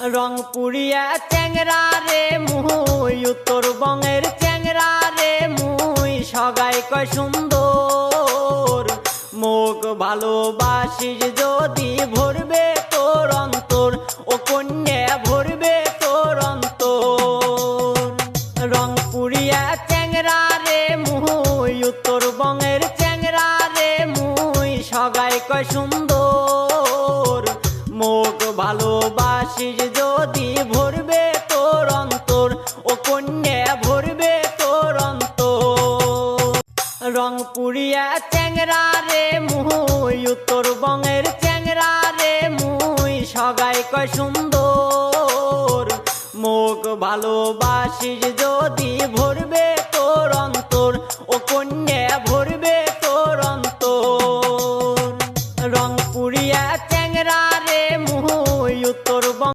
রংপুরিয়া চ্যাংরা রে মুই উত্তরবঙ্গের চ্যাংরা রে মুই সগাই কয় সুন্দর মোক ভালোবাসিস যদি ভরবে তোর অন্তর ও কন্যা ভরবে তোর অন্তর। রংপুরিয়া চ্যাংরা রে মুই উত্তরবঙ্গের চ্যাংরা রে মুই সগাই কয় সুন্দর মোক ভালোবাসিস যদি ভরবে তোর অন্তর ও কন্যা ভরবে তোর অন্তর। রংপুরিয়া চ্যাংরা রে মুই উত্তরবঙ্গের চ্যাংরা রে মুই সগাই কয় সুন্দর মোক ভালোবাসিস যদি ভরবে তোর অন্তর ও কন্যা ভরবে তোর অন্তর।